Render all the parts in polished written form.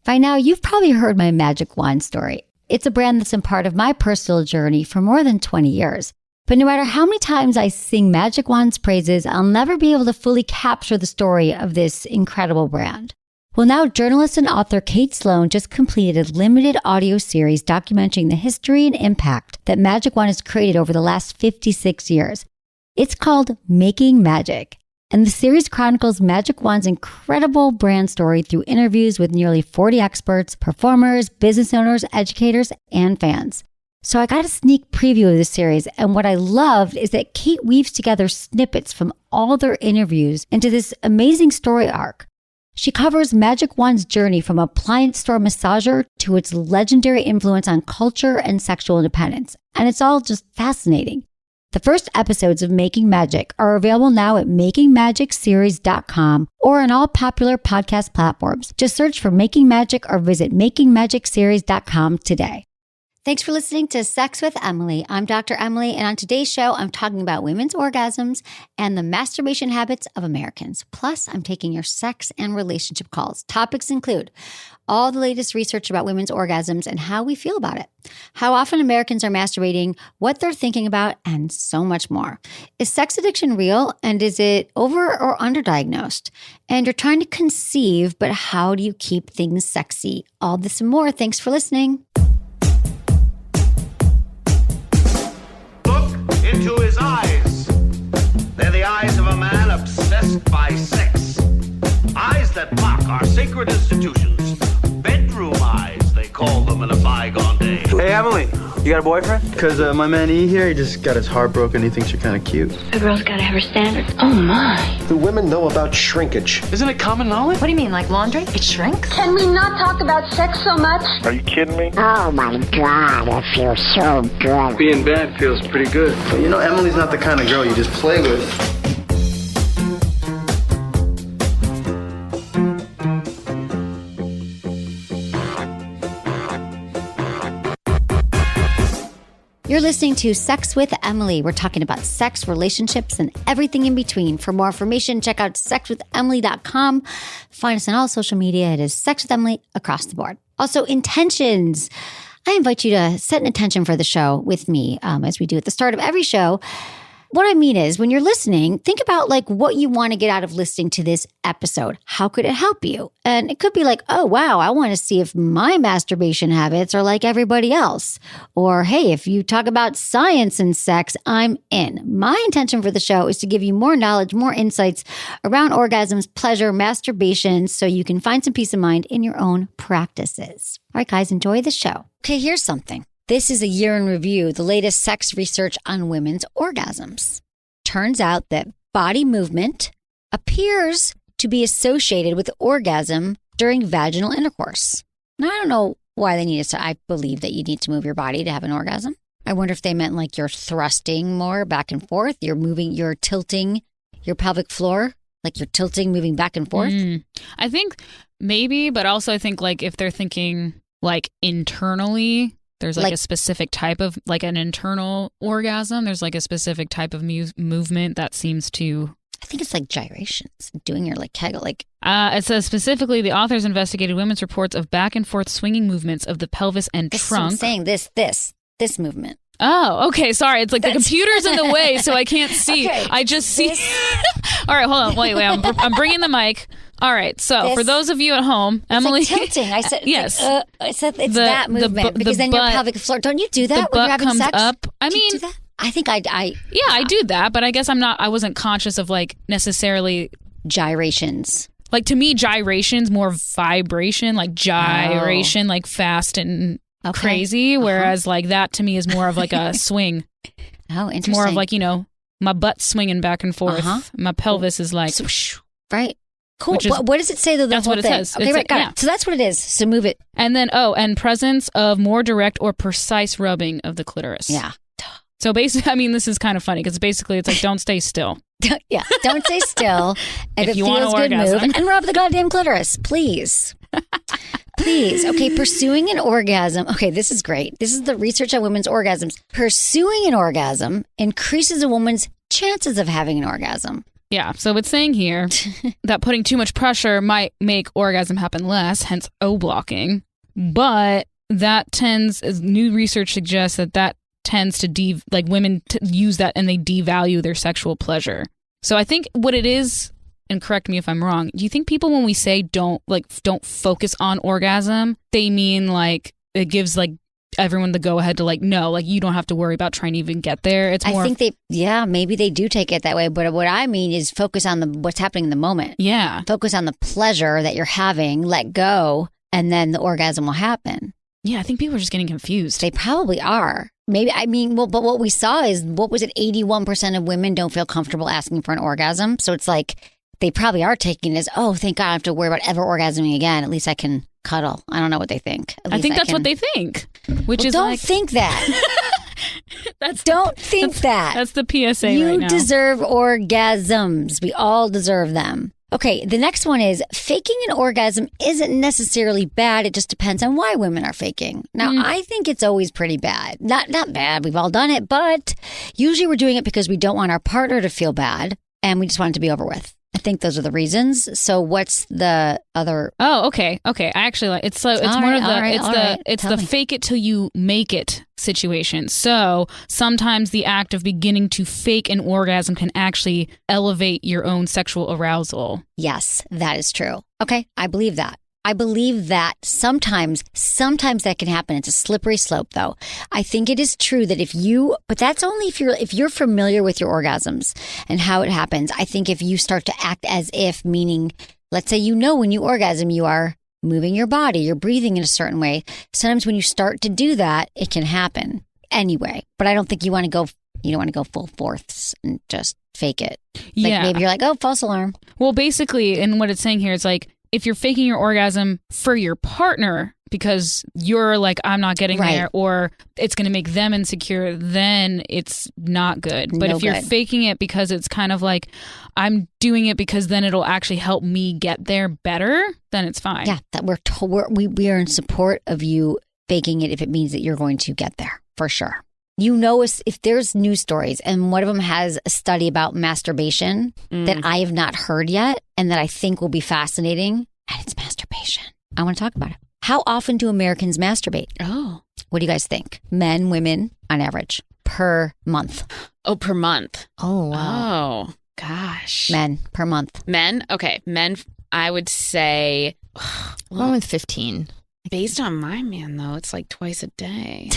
By now, you've probably heard my magic wand story. It's a brand that's been part of my personal journey for more than 20 years. But no matter how many times I sing Magic Wand's praises, I'll never be able to fully capture the story of this incredible brand. Well, now journalist and author Kate Sloan just completed a limited audio series documenting the history and impact that Magic Wand has created over the last 56 years. It's called Making Magic. And the series chronicles Magic Wand's incredible brand story through interviews with nearly 40 experts, performers, business owners, educators, and fans. So I got a sneak preview of the series, and what I loved is that Kate weaves together snippets from all their interviews into this amazing story arc. She covers Magic Wand's journey from appliance store massager to its legendary influence on culture and sexual independence, and it's all just fascinating. The first episodes of Making Magic are available now at makingmagicseries.com or on all popular podcast platforms. Just search for Making Magic or visit makingmagicseries.com today. Thanks for listening to Sex with Emily. I'm Dr. Emily, and on today's show, I'm talking about women's orgasms and the masturbation habits of Americans. Plus, I'm taking your sex and relationship calls. Topics include all the latest research about women's orgasms and how we feel about it, how often Americans are masturbating, what they're thinking about, and so much more. Is sex addiction real, and is it over or underdiagnosed? And you're trying to conceive, but how do you keep things sexy? All this and more. Thanks for listening. Into his eyes. They're the eyes of a man obsessed by sex. Eyes that mock our sacred institutions. Bedroom eyes, they call them in a bygone day. Hey, Emily, you got a boyfriend? Because my man E here, he just got his heart broken. He thinks you're kind of cute. A girl's got to have her standards. Oh, my. Do women know about shrinkage? Isn't it common knowledge? What do you mean, like laundry? It shrinks? Can we not talk about sex so much? Are you kidding me? Oh my God, it feels so good. Being bad feels pretty good. But you know, Emily's not the kind of girl you just play with. You're listening to Sex with Emily. We're talking about sex, relationships, and everything in between. For more information, check out sexwithemily.com. Find us on all social media. It is Sex with Emily across the board. Also, intentions. I invite you to set an intention for the show with me, as we do at the start of every show. What I mean is, when you're listening, think about like what you want to get out of listening to this episode. How could it help you? And it could be like, oh, wow, I want to see if my masturbation habits are like everybody else. Or, hey, if you talk about science and sex, I'm in. My intention for the show is to give you more knowledge, more insights around orgasms, pleasure, masturbation, so you can find some peace of mind in your own practices. All right, guys, enjoy the show. Okay, here's something. This is a year in review, the latest sex research on women's orgasms. Turns out that body movement appears to be associated with orgasm during vaginal intercourse. Now, I don't know why they need to. I believe that you need to move your body to have an orgasm. I wonder if they meant like you're thrusting more back and forth. You're moving, you're tilting your pelvic floor, like you're tilting, moving back and forth. I think maybe, but also I think like if they're thinking like internally, there's like a specific type of like an internal orgasm. There's like a specific type of movement that seems to. I think it's like gyrations, doing your like kegel. Like it says specifically, the authors investigated women's reports of back and forth swinging movements of the pelvis and trunk. I'm saying this movement. Oh, okay. Sorry. It's like the computer's in the way, so I can't see. Okay. I just see. All right, hold on. Wait. I'm bringing the mic. All right. So for those of you at home, Emily. It's like tilting. I said, yes. I said it's that movement because then your pelvic floor. Don't you do that when you're having comes sex? Up. I mean, do that? I think I. Yeah, I do that, but I guess I wasn't conscious of like necessarily gyrations. Like to me, gyrations more vibration, like gyration, like fast and crazy. Whereas like that to me is more of like a swing. Oh, interesting. It's more of like, you know, my butt swinging back and forth. My pelvis is like. Right. Cool. What does it say though? That's what it says. Okay, right. Got it. So that's what it is. So move it. And then, and presence of more direct or precise rubbing of the clitoris. Yeah. So basically, I mean, this is kind of funny because basically it's like, don't stay still. Yeah. Don't stay still. And if it feels good, move and rub the goddamn clitoris, please. Please. Okay, pursuing an orgasm. Okay, this is great. This is the research on women's orgasms. Pursuing an orgasm increases a woman's chances of having an orgasm. Yeah, so it's saying here that putting too much pressure might make orgasm happen less, hence O-blocking. But that tends, as new research suggests, that tends to women use that and they devalue their sexual pleasure. So I think what it is, and correct me if I'm wrong, do you think people, when we say don't focus on orgasm, they mean like it gives like everyone the go ahead to like, no, like you don't have to worry about trying to even get there? It's more, I think maybe they do take it that way. But what I mean is focus on what's happening in the moment. Yeah. Focus on the pleasure that you're having, let go, and then the orgasm will happen. Yeah, I think people are just getting confused. They probably are. Maybe, but what we saw is, 81% of women don't feel comfortable asking for an orgasm. So it's like, they probably are taking it as, oh, thank God I don't have to worry about ever orgasming again. At least I can cuddle. I don't know what they think. I think that's what they think. Don't think that. Don't think that. That's the PSA right now. You deserve orgasms. We all deserve them. Okay, the next one is faking an orgasm isn't necessarily bad. It just depends on why women are faking. Now, I think it's always pretty bad. Not bad. We've all done it, but usually we're doing it because we don't want our partner to feel bad and we just want it to be over with. I think those are the reasons. So what's the other? Oh, okay. I actually like it's. So it's more of the it's the fake it till you make it situation. So sometimes the act of beginning to fake an orgasm can actually elevate your own sexual arousal. Yes, that is true. Okay, I believe that. I believe that sometimes that can happen. It's a slippery slope, though. I think it is true that but that's only if you're familiar with your orgasms and how it happens. I think if you start to act as if, meaning, let's say, when you orgasm, you are moving your body, you're breathing in a certain way. Sometimes when you start to do that, it can happen anyway. But I don't think you don't want to go full force and just fake it. Like maybe you're like, oh, false alarm. Well, basically, and what it's saying here is like, if you're faking your orgasm for your partner because you're like, I'm not getting there, or it's going to make them insecure, then it's not good. But if you're faking it because it's kind of like, I'm doing it because then it'll actually help me get there better, then it's fine. Yeah, that we are in support of you faking it if it means that you're going to get there, for sure. If there's news stories and one of them has a study about masturbation that I have not heard yet and that I think will be fascinating, and it's masturbation. I want to talk about it. How often do Americans masturbate? Oh. What do you guys think? Men, women, on average, per month. Oh, per month. Oh, wow. Oh, gosh. Men, per month. Men? Okay. Men, I would say... Well, with 15. Based on my man, though, it's like twice a day.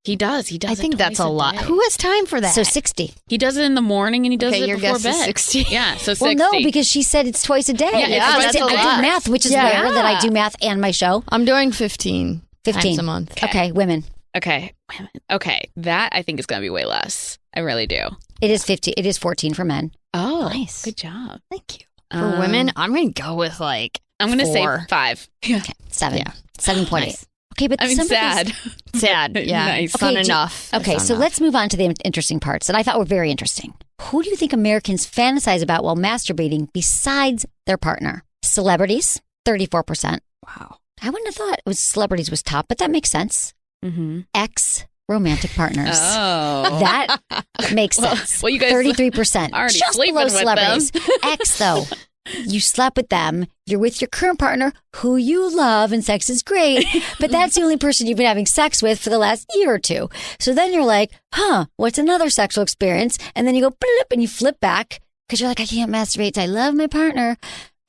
He does. I think that's a lot. Who has time for that? So 60. He does it in the morning and he does it your before guess bed. Is 60. Yeah, so 60. Well, no, because she said it's twice a day. Yeah, that's a lot. I do math, which is rare that I do math and my show. I'm doing 15 times a month. Okay, women. Okay, women. Okay, that I think is going to be way less. I really do. It is 50. It is 14 for men. Oh, nice. Good job. Thank you. For women, I'm going to go with like I'm going to say 5. Yeah. Okay, 7. Yeah. 7.8. Nice. Okay, but sad. Sad. Yeah. Nice. It's not enough. Okay, so let's move on to the interesting parts that I thought were very interesting. Who do you think Americans fantasize about while masturbating besides their partner? Celebrities, 34%. Wow. I wouldn't have thought celebrities was top, but that makes sense. Mm-hmm. Ex-romantic partners. Oh. That makes sense. Well, you guys 33%. already Just sleeping below with celebrities. them. Ex, though. You slept with them. You're with your current partner who you love and sex is great, but that's the only person you've been having sex with for the last year or two. So then you're like, what's another sexual experience? And then you go blip and you flip back because you're like, I can't masturbate. I love my partner.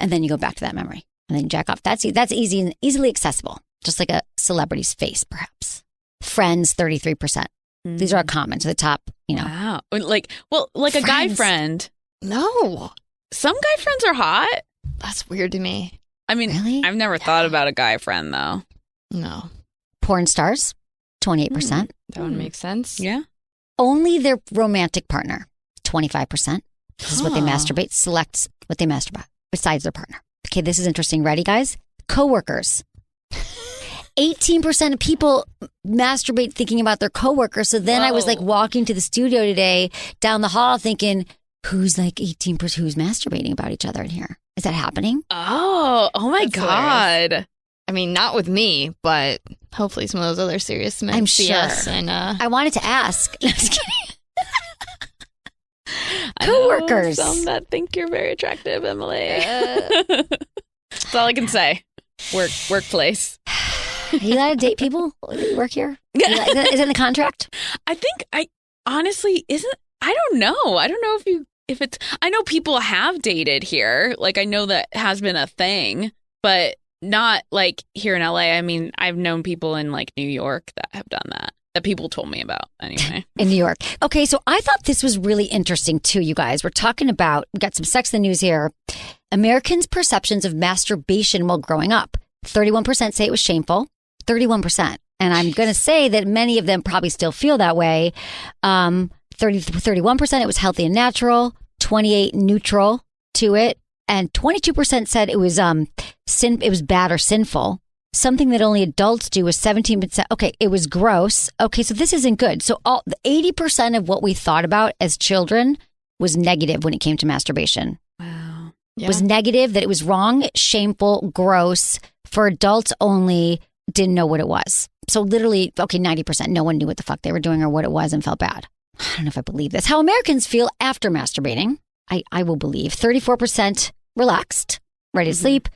And then you go back to that memory and then you jack off. That's easy and easily accessible. Just like a celebrity's face, perhaps. Friends, 33%. These are our common to the top, Wow. Like a guy friend. No. Some guy friends are hot. That's weird to me. I mean, really? I've never thought about a guy friend, though. No. Porn stars, 28%. That would make sense. Yeah. Only their romantic partner, 25%. This is what they masturbate, selects what they masturbate besides their partner. Okay, this is interesting. Ready, guys? Coworkers. 18% of people masturbate thinking about their coworkers. So then I was like walking to the studio today down the hall thinking, who's like 18% who's masturbating about each other in here? Is that happening? Oh my God. Hilarious. I mean, not with me, but hopefully some of those other serious men I'm see sure. us and I wanted to ask. Coworkers. I know some that think you're very attractive, Emily. That's all I can say. Workplace. Are you allowed to date people that work here? Is it in the contract? I think I honestly I don't know. I don't know if it's, I know people have dated here. Like, I know that has been a thing, but not like here in LA. I mean, I've known people in like New York that have done that people told me about anyway. In New York. Okay, so I thought this was really interesting too, you guys. We're talking about, we got some sex in the news here. Americans' perceptions of masturbation while growing up. 31% say it was shameful. 31%. And I'm going to say that many of them probably still feel that way. 31% it was healthy and natural. 28% neutral to it. And 22% said it was it was bad or sinful. Something that only adults do was 17%. Okay, it was gross. Okay, so this isn't good. So 80% of what we thought about as children was negative when it came to masturbation. Wow. Yeah. Was negative, that it was wrong, shameful, gross, for adults only, didn't know what it was. So literally, 90%, no one knew what the fuck they were doing or what it was and felt bad. I don't know if I believe this. How Americans feel after masturbating, I will believe. 34% relaxed, ready to sleep.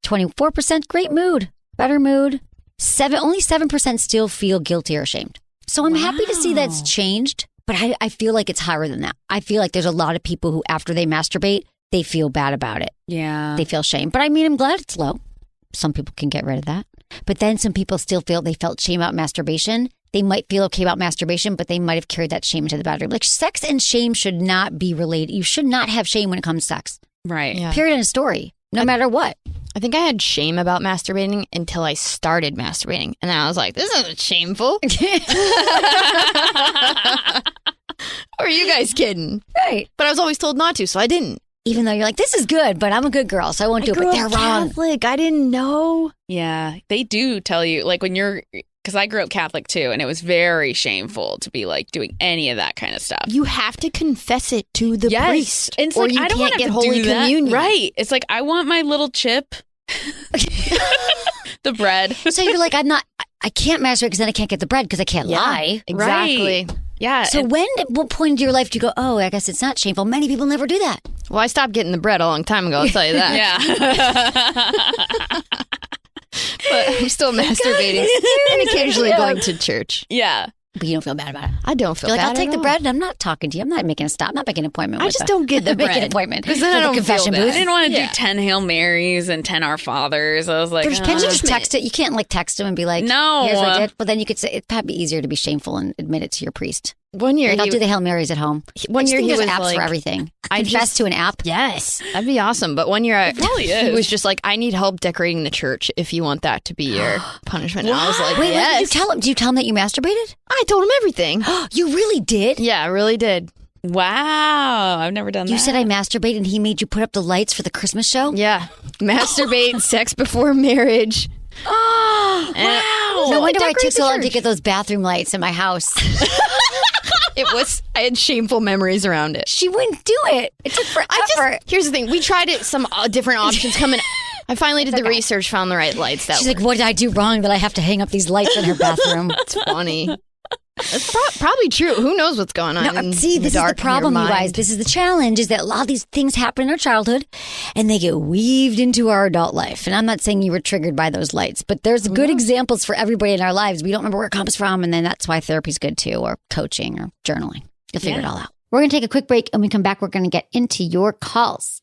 24% great mood, better mood. Only 7% still feel guilty or ashamed. So I'm happy to see that's changed, but I feel like it's higher than that. I feel like there's a lot of people who, after they masturbate, they feel bad about it. Yeah. They feel shame. But I mean, I'm glad it's low. Some people can get rid of that. But then some people still feel they felt shame about masturbation. They might feel okay about masturbation, but they might have carried that shame into the bedroom. Like, sex and shame should not be related. You should not have shame when it comes to sex. Right. Yeah. Period, end of story. No matter what. I think I had shame about masturbating until I started masturbating. And then I was like, this isn't shameful. Or are you guys kidding? Right. But I was always told not to, so I didn't. Even though you're like, this is good, but I'm a good girl, so I won't do it. But they're wrong. Catholic. I didn't know. Yeah. They do tell you, like, when you're, because I grew up Catholic too, and it was very shameful to be like doing any of that kind of stuff. You have to confess it to the priest, it's or like, you I don't can't want to get have to Holy do that. Communion. Right. It's like, I want my little chip, the bread. So you're like, I can't masturbate because then I can't get the bread because I can't lie. Exactly. Right. Yeah. So what point in your life do you go, oh, I guess it's not shameful? Many people never do that. Well, I stopped getting the bread a long time ago, I'll tell you that. Yeah. But I'm still masturbating and occasionally going to church. Yeah. But you don't feel bad about it. I don't feel You're like, bad I'll take at the all. bread and I'm not talking to you. I'm not making a stop. I'm not making an appointment. I with just the- don't get the Make an bread. appointment. Because then I For the don't confession feel booth. bad. I didn't want to Yeah. do 10 Hail Marys and 10 Our Fathers. I was like, Can't you just text it? You can't like text him and be like, No. here's what I did. But then you could say, it'd probably be easier to be shameful and admit it to your priest. One year, Like, I'll he- do the Hail Marys at home. One year he there's was apps like, for everything. I Confess just- to an app. yes, that'd be awesome. But one year, probably he is. was just like, I need help decorating the church if you want that to be your punishment. And I was like, Wait, what yes. did you tell him? Did you tell him that you masturbated? I told him everything. You really did? Yeah, I really did. wow. I've never done that. You said I masturbated and he made you put up the lights for the Christmas show? Yeah. Masturbate, sex before marriage. Oh, wow. No wonder why it Decorate took so the long to church. get those bathroom lights in my house. I had shameful memories around it. She wouldn't do it. It took forever. Here's the thing. We tried it, some different options coming. I finally did the research, found the right lights. She's like, what did I do wrong that I have to hang up these lights in her bathroom? It's funny. It's probably true. Who knows what's going on? No, see, this is the problem, you guys. This is the challenge, is that a lot of these things happen in our childhood and they get weaved into our adult life. And I'm not saying you were triggered by those lights, but there's good examples for everybody in our lives. We don't remember where it comes from. And then that's why therapy's good too, or coaching or journaling. You'll figure it all out. We're going to take a quick break, and when we come back, we're going to get into your calls.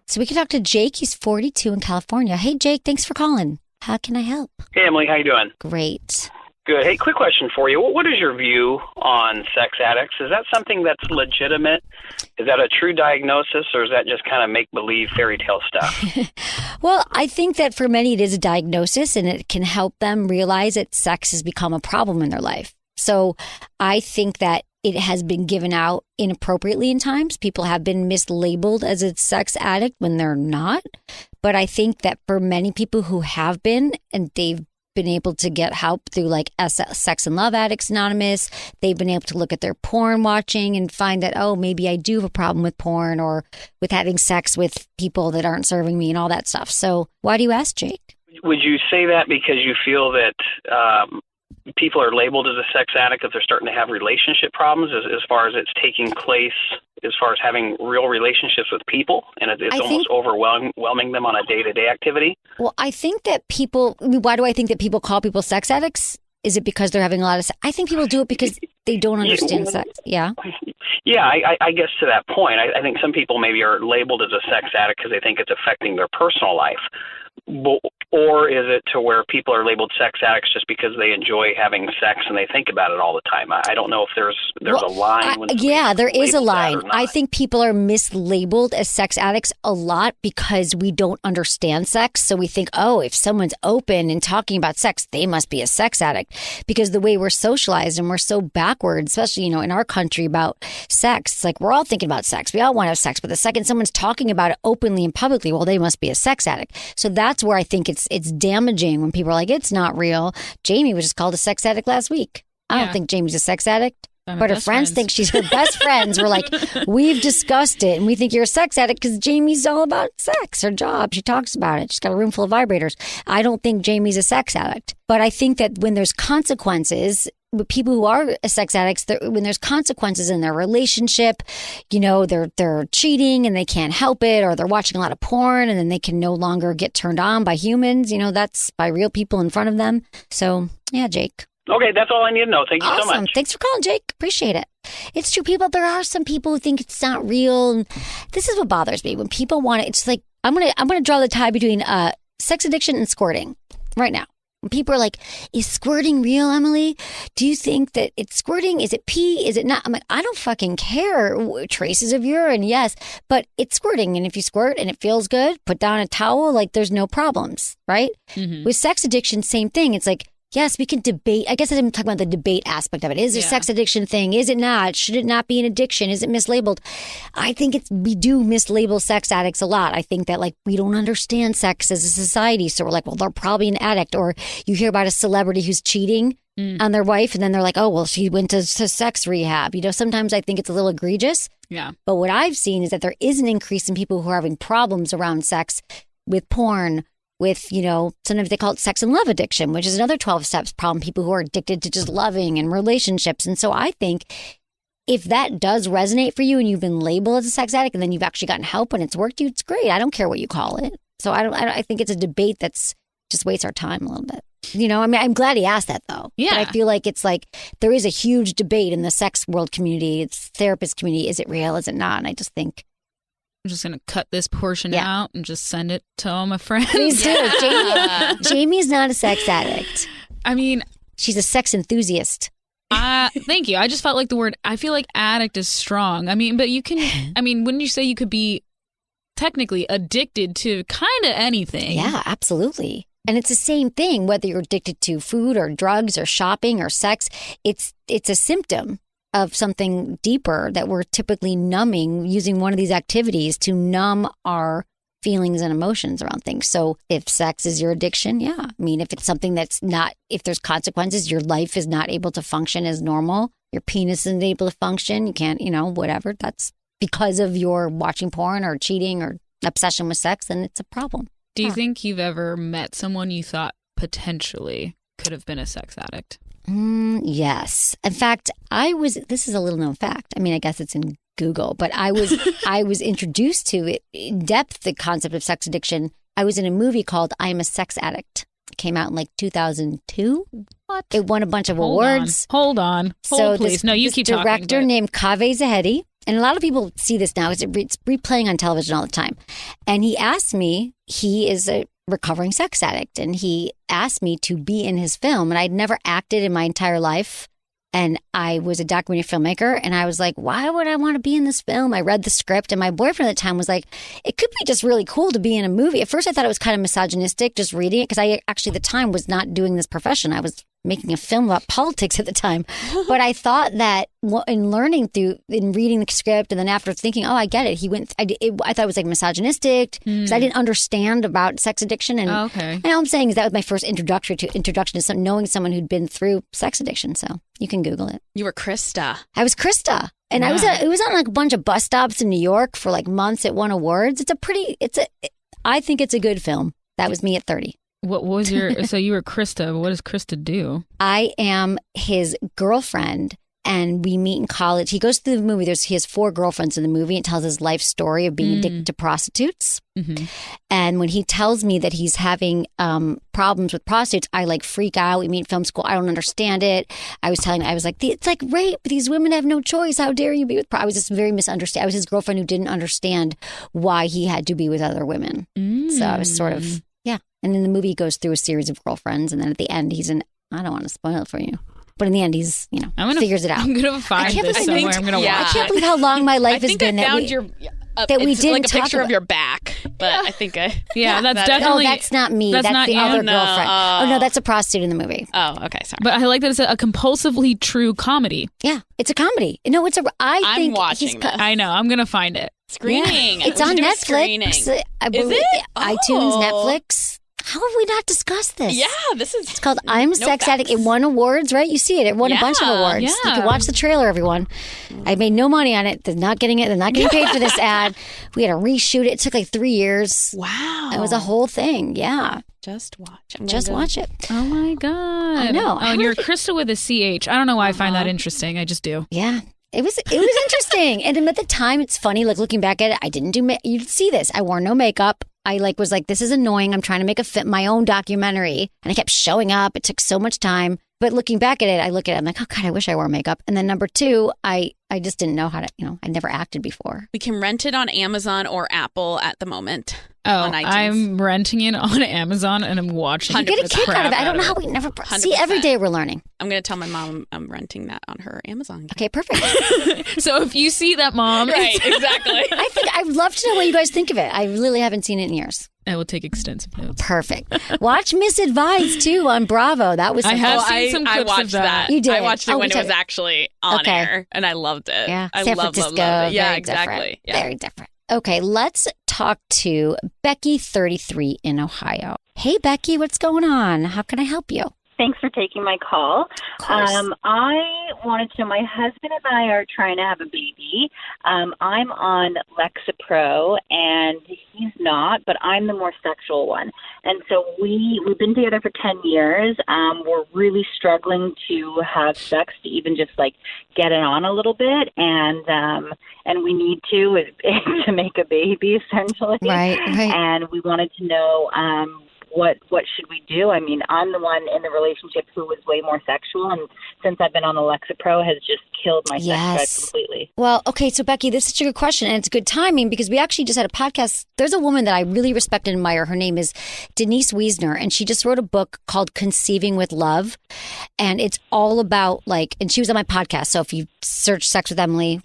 So we can talk to Jake. He's 42 in California. Hey, Jake, thanks for calling. How can I help? Hey, Emily, how you doing? Great. Good. Hey, quick question for you. What is your view on sex addicts? Is that something that's legitimate? Is that a true diagnosis, or is that just kind of make-believe fairy tale stuff? Well, I think that for many it is a diagnosis, and it can help them realize that sex has become a problem in their life. So I think that it has been given out inappropriately in times. People have been mislabeled as a sex addict when they're not. But I think that for many people who have been, and they've been able to get help through like Sex and Love Addicts Anonymous, they've been able to look at their porn watching and find that, oh, maybe I do have a problem with porn or with having sex with people that aren't serving me and all that stuff. So why do you ask, Jake? Would you say that because you feel that people are labeled as a sex addict if they're starting to have relationship problems as far as it's taking place, as far as having real relationships with people, and it's almost overwhelming them on a day-to-day activity? Well, I think that people, why do I think that people call people sex addicts? Is it because they're having a lot of sex? I think people do it because they don't understand sex. Yeah. Yeah, I guess to that point, I think some people maybe are labeled as a sex addict because they think it's affecting their personal life. Or is it to where people are labeled sex addicts just because they enjoy having sex and they think about it all the time? I don't know if there's a line. There is a line. I think people are mislabeled as sex addicts a lot because we don't understand sex. So we think, oh, if someone's open and talking about sex, they must be a sex addict. Because the way we're socialized and we're so backwards, especially, in our country about sex, it's like we're all thinking about sex. We all want to have sex. But the second someone's talking about it openly and publicly, well, they must be a sex addict. So that's where I think it's damaging when people are like, it's not real. Jamie was just called a sex addict last week. I don't think Jamie's a sex addict. But her friends think she's her best friends. We're like, we've discussed it, and we think you're a sex addict because Jamie's all about sex, her job. She talks about it. She's got a room full of vibrators. I don't think Jamie's a sex addict. But I think that when there's consequences, with people who are sex addicts, when there's consequences in their relationship, they're cheating and they can't help it, or they're watching a lot of porn and then they can no longer get turned on by humans. That's by real people in front of them. So, yeah, Jake. Okay, that's all I need to know. Thank you so much. Thanks for calling, Jake. Appreciate it. It's true. There are some people who think it's not real. And this is what bothers me. When people want it, it's like, I'm gonna draw the tie between sex addiction and squirting right now. When people are like, is squirting real, Emily? Do you think that it's squirting? Is it pee? Is it not? I'm like, I don't fucking care. Traces of urine, yes. But it's squirting. And if you squirt and it feels good, put down a towel, like there's no problems, right? Mm-hmm. With sex addiction, same thing. It's like, yes, we can debate. I guess I'm talking about the debate aspect of it. Is it a sex addiction thing? Is it not? Should it not be an addiction? Is it mislabeled? I think we do mislabel sex addicts a lot. I think that we don't understand sex as a society. So we're like, well, they're probably an addict. Or you hear about a celebrity who's cheating on their wife and then they're like, oh, well, she went to sex rehab. Sometimes I think it's a little egregious. Yeah. But what I've seen is that there is an increase in people who are having problems around sex with porn, with, sometimes they call it sex and love addiction, which is another 12 steps problem, people who are addicted to just loving and relationships. And so I think if that does resonate for you and you've been labeled as a sex addict and then you've actually gotten help and it's worked, it's great. I don't care what you call it. So I think it's a debate that's just wastes our time a little bit. I'm glad he asked that though. Yeah. But I feel like it's like there is a huge debate in the sex world community, it's therapist community. Is it real? Is it not? And I just think I'm just going to cut this portion out and just send it to all my friends. Please do. Jamie's not a sex addict. I mean, she's a sex enthusiast. Thank you. I just felt like I feel like addict is strong. I mean, but wouldn't you say you could be technically addicted to kind of anything? Yeah, absolutely. And it's the same thing, whether you're addicted to food or drugs or shopping or sex, it's a symptom of something deeper that we're typically numbing, using one of these activities to numb our feelings and emotions around things. So if sex is your addiction, if it's something that's not, if there's consequences, your life is not able to function as normal, your penis isn't able to function, you can't, whatever, that's because of your watching porn or cheating or obsession with sex, then it's a problem. Do you think you've ever met someone you thought potentially could have been a sex addict? Yes. In fact, this is a little known fact. I guess it's in Google, but I was introduced to it in depth, the concept of sex addiction. I was in a movie called I'm a Sex Addict. It came out in 2002. What? It won a bunch of awards. Hold on. So please. You keep talking. Director named Kaveh Zahedi, and a lot of people see this now. It's replaying on television all the time. And he asked me, he is a recovering sex addict, and he asked me to be in his film, and I'd never acted in my entire life, and I was a documentary filmmaker, and I was like, why would I want to be in this film? I read the script, and my boyfriend at the time was like, it could be just really cool to be in a movie. At first I thought it was kind of misogynistic just reading it, because I actually at the time was not doing this profession. I was making a film about politics at the time. But I thought that in reading the script and then after thinking, oh, I get it. I thought it was like misogynistic because I didn't understand about sex addiction. And, and all I'm saying is that was my first introduction to knowing someone who'd been through sex addiction. So you can Google it. You were Krista. I was Krista. And it was on like a bunch of bus stops in New York for like months. It won awards. I think it's a good film. That was me at 30. What was your, so you were Krista. What does Krista do? I am his girlfriend. And we meet in college. He goes through the movie. He has 4 girlfriends in the movie. It tells his life story of being addicted to prostitutes. Mm-hmm. And when he tells me that he's having problems with prostitutes, I like freak out. We meet in film school. I don't understand it. I was like, it's like rape. These women have no choice. How dare you be with I was just very misunderstood. I was his girlfriend who didn't understand why he had to be with other women. So I was sort of, yeah. And in the movie, he goes through a series of girlfriends. And then at the end, I don't want to spoil it for you. But in the end, he's, figures it out. I'm going to find this somewhere. I'm going to watch I can't believe how long my life has been. I found we didn't like a talk picture about. of your back, but I think that's definitely. No, that's not me. That's not the you. other No. girlfriend. Oh, no, that's a prostitute in the movie. Oh, okay, sorry. But I like that it's a compulsively true comedy. Yeah, it's a comedy. No, it's a. I'm think watching this. I know. I'm going to find it. Screening. Yeah. It's on Netflix. I believe. Is it? iTunes, Netflix. How have we not discussed this? Yeah, this is. It's called I'm a Sex Addict. It won awards, right? You see it. It won a bunch of awards. Yeah. You can watch the trailer, everyone. I made no money on it. They're not getting it. They're not getting paid for this ad. We had to reshoot it. It took like 3 years. Wow. It was a whole thing. Yeah. Just watch. Just watch it. Oh my God. I know. Oh, and you're Krista with a CH. I don't know why I find that interesting. I just do. Yeah. It was interesting. And at the time, it's funny. Like looking back at it, I didn't do. You'd see this. I wore no makeup. I was like, this is annoying. I'm trying to make my own documentary, and I kept showing up. It took so much time. But looking back at it, I look at it. I'm like, oh God, I wish I wore makeup. And then number 2, I just didn't know how to. I never acted before. We can rent it on Amazon or Apple at the moment. Oh, on iTunes. I'm renting it on Amazon and I'm watching. You get a kick out of it. I don't know how we never see. Every day we're learning. I'm going to tell my mom I'm renting that on her Amazon. Okay, perfect. So if you see that, Mom, right? Exactly. I'd love to know what you guys think of it. I really haven't seen it in years. I will take extensive notes. Perfect. Watch Misadvised too on Bravo. That was. I have seen some clips I watched of that. You did. I watched it when it was actually on air, and I loved it. Yeah, I San loved Francisco. it. Yeah, very exactly. Different. Yeah. Very different. Okay, let's talk to Becky, 33 in Ohio. Hey, Becky, what's going on? How can I help you? Thanks for taking my call. I wanted to know, my husband and I are trying to have a baby. I'm on Lexapro, and he's not, but I'm the more sexual one. And so we've been together for 10 years. We're really struggling to have sex, to even just like get it on a little bit, and we need to make a baby, essentially. Right. And we wanted to know what should we do? I mean, I'm the one in the relationship who was way more sexual, and since I've been on the Lexapro, has just killed my sex drive completely. Well, okay, so Becky, this is such a good question, and it's good timing because we actually just had a podcast. There's a woman that I really respect and admire. Her name is Denise Wiesner, and she just wrote a book called Conceiving with Love, and it's all about and she was on my podcast. So if you search Sex with Emily,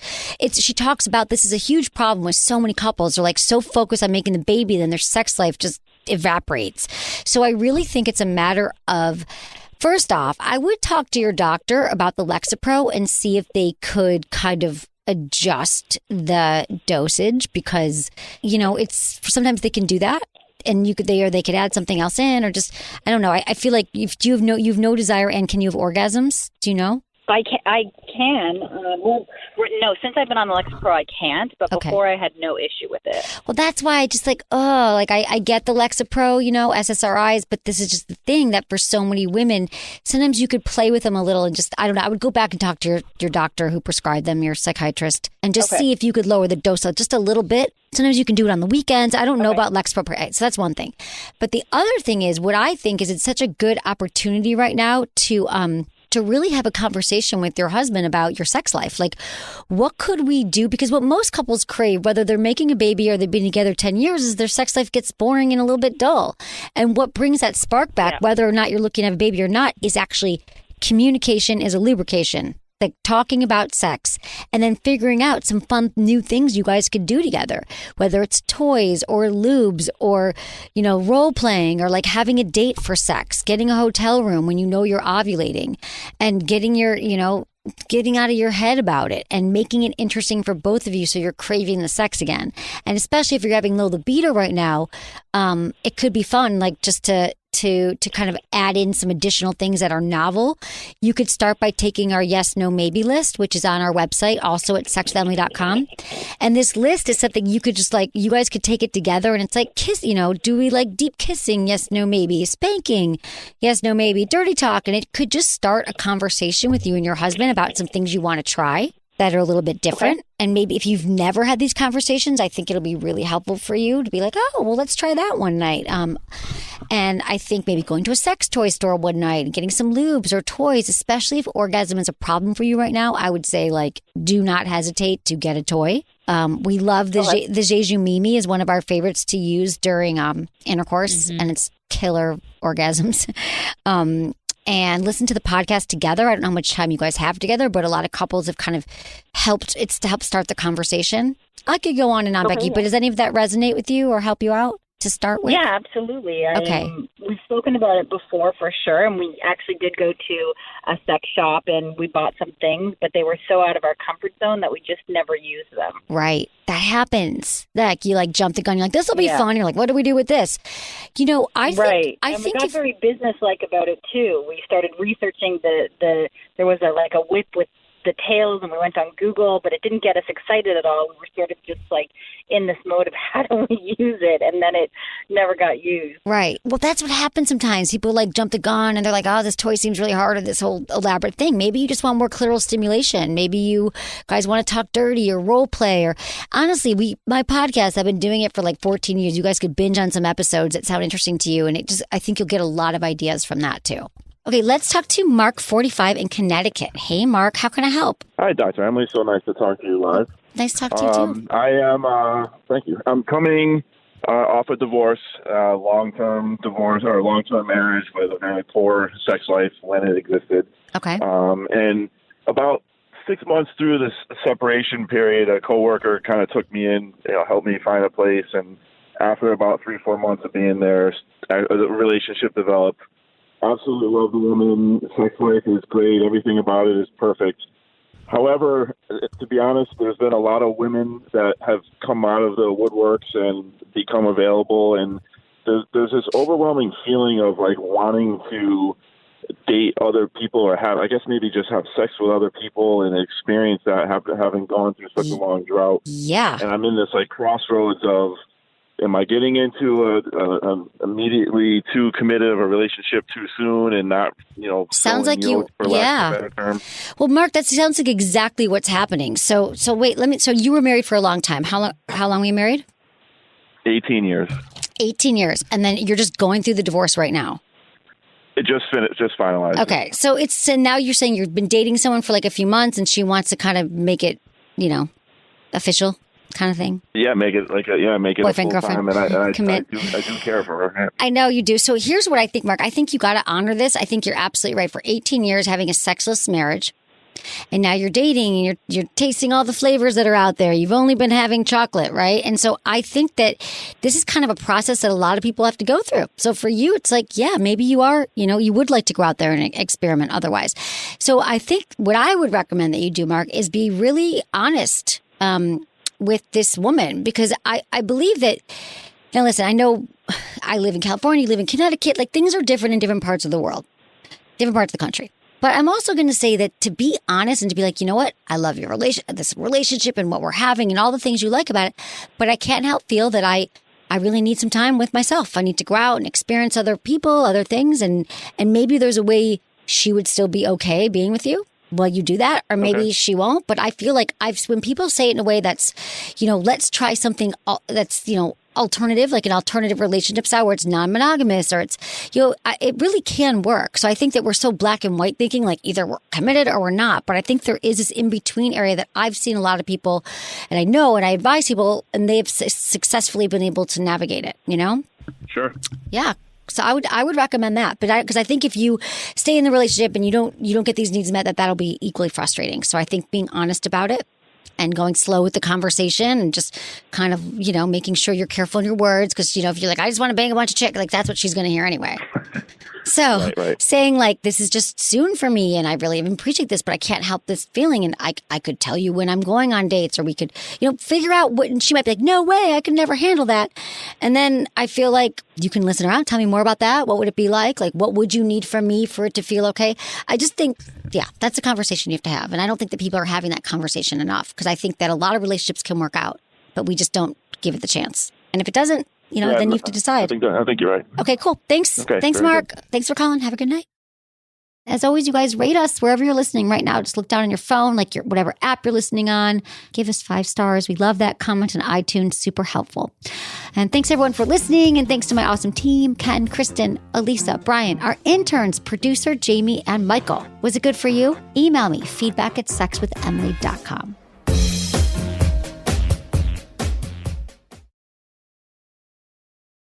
she talks about this is a huge problem with so many couples. They're so focused on making the baby, then their sex life just evaporates. So I really think it's a matter of, first off, I would talk to your doctor about the Lexapro and see if they could kind of adjust the dosage because, it's sometimes they can do that. And they could add something else in, or just, I don't know. I feel like if you've no desire, and can you have orgasms? Do you know? I can. No, since I've been on the Lexapro, I can't. But before, I had no issue with it. Well, that's why I just I get the Lexapro, SSRIs, but this is just the thing that for so many women, sometimes you could play with them a little and just, I don't know. I would go back and talk to your doctor who prescribed them, your psychiatrist, and just see if you could lower the dose just a little bit. Sometimes you can do it on the weekends. I don't know about Lexapro, so that's one thing. But the other thing is, what I think is it's such a good opportunity right now to really have a conversation with your husband about your sex life. What could we do? Because what most couples crave, whether they're making a baby or they've been together 10 years, is their sex life gets boring and a little bit dull. And what brings that spark back, whether or not you're looking to have a baby or not, is actually communication is a lubrication. Talking about sex and then figuring out some fun new things you guys could do together, whether it's toys or lubes or, role playing or having a date for sex, getting a hotel room when you're ovulating and getting getting out of your head about it and making it interesting for both of you so you're craving the sex again. And especially if you're having low libido right now, it could be fun, just to to kind of add in some additional things that are novel, you could start by taking our yes, no, maybe list, which is on our website, also at sexfamily.com. And this list is something you could just like, you guys could take it together and it's like kiss, do we like deep kissing? Yes, no, maybe. Spanking? Yes, no, maybe. Dirty talk. And it could just start a conversation with you and your husband about some things you want to try that are a little bit different. Okay. And maybe if you've never had these conversations, I think it'll be really helpful for you to be like, oh, well, let's try that one night. And I think maybe going to a sex toy store one night and getting some lubes or toys, especially if orgasm is a problem for you right now, I would say like, do not hesitate to get a toy. We love the Jeju Mimi is one of our favorites to use during intercourse, and it's killer orgasms. And listen to the podcast together. I don't know how much time you guys have together, but a lot of couples have kind of helped. It's to help start the conversation. I could go on and on, Becky, but does any of that resonate with you or help you out to start with? Yeah, absolutely. Okay. We've spoken about it before for sure, and we actually did go to a sex shop and we bought some things, but they were so out of our comfort zone that we just never used them. Right. That happens. Like you like jump the gun. You're like, this will be fun. You're like, what do we do with this? I think we got very businesslike about it too. We started researching there was a whip with the tails, and we went on Google, but it didn't get us excited at all. We were sort of just like in this mode of how do we use it, and then it never got used. Right. Well, that's what happens sometimes. People like jump the gun and they're like, oh, this toy seems really hard, or this whole elaborate thing. Maybe you just want more clitoral stimulation. Maybe you guys want to talk dirty or role play. Or honestly, my podcast, I've been doing it for like 14 years. You guys could binge on some episodes that sound interesting to you, and I think you'll get a lot of ideas from that too. Okay, let's talk to Mark, 45, in Connecticut. Hey, Mark, how can I help? Hi, Dr. Emily. So nice to talk to you live. Nice to talk to you, too. I am, thank you. I'm coming off a divorce, long-term divorce or long-term marriage with a very poor sex life when it existed. Okay. And about 6 months through this separation period, a coworker kind of took me in, helped me find a place. And after about 3-4 months of being there, a relationship developed. Absolutely love the woman. Sex life is great. Everything about it is perfect. However, to be honest, there's been a lot of women that have come out of the woodworks and become available. And there's this overwhelming feeling of like wanting to date other people or maybe just have sex with other people and experience that having gone through such a long drought. Yeah. And I'm in this like crossroads of, am I getting into a immediately too committed of a relationship too soon and not, sounds like you, yeah. Better term? Well, Mark, that sounds like exactly what's happening. So wait, so you were married for a long time. How long were you married? 18 years. 18 years. And then you're just going through the divorce right now. It just finalized. Okay. So now you're saying you've been dating someone for like a few months and she wants to kind of make it, official kind of thing. Yeah, make it boyfriend, a full girlfriend, time, and I do care for her. I know you do. So here's what I think, Mark. I think you got to honor this. I think you're absolutely right. For 18 years having a sexless marriage, and now you're dating and you're tasting all the flavors that are out there. You've only been having chocolate, right? And so I think that this is kind of a process that a lot of people have to go through. So for you, it's like, yeah, maybe you are, you would like to go out there and experiment otherwise. So I think what I would recommend that you do, Mark, is be really honest with this woman, because I believe that, now listen, I know I live in California, you live in Connecticut, like things are different in different parts of the world, different parts of the country. But I'm also going to say that to be honest and to be like, you know what, I love this relationship and what we're having and all the things you like about it, but I can't help feel that I really need some time with myself. I need to go out and experience other people, other things, and maybe there's a way she would still be okay being with you. Will you do that? Or maybe she won't. But I feel like when people say it in a way that's, let's try something that's, alternative, like an alternative relationship style where it's non-monogamous or it's, it really can work. So I think that we're so black and white thinking like either we're committed or we're not. But I think there is this in-between area that I've seen a lot of people, and I know, and I advise people, and they've successfully been able to navigate it, Sure. Yeah. So I would recommend that, but because I think if you stay in the relationship and you don't get these needs met, that'll be equally frustrating. So I think being honest about it and going slow with the conversation and just kind of making sure you're careful in your words, because if you're like, I just want to bang a bunch of chicks, like that's what she's going to hear anyway. So saying like, this is just soon for me and I really appreciate this, but I can't help this feeling. And I could tell you when I'm going on dates, or we could, figure out what, and she might be like, no way, I could never handle that. And then I feel like you can listen around, tell me more about that. What would it be like? Like, what would you need from me for it to feel okay? I just think, that's a conversation you have to have. And I don't think that people are having that conversation enough, because I think that a lot of relationships can work out, but we just don't give it the chance. And if it doesn't, then you have to decide. I think you're right. Okay, cool. Thanks. Okay, Thanks, Mark. Good. Thanks for calling. Have a good night. As always, you guys rate us wherever you're listening right now. Just look down on your phone, like whatever app you're listening on. Give us 5 stars. We love that. Comment on iTunes. Super helpful. And thanks everyone for listening. And thanks to my awesome team, Ken, Kristen, Elisa, Brian, our interns, producer, Jamie, and Michael. Was it good for you? Email me, feedback@sexwithemily.com.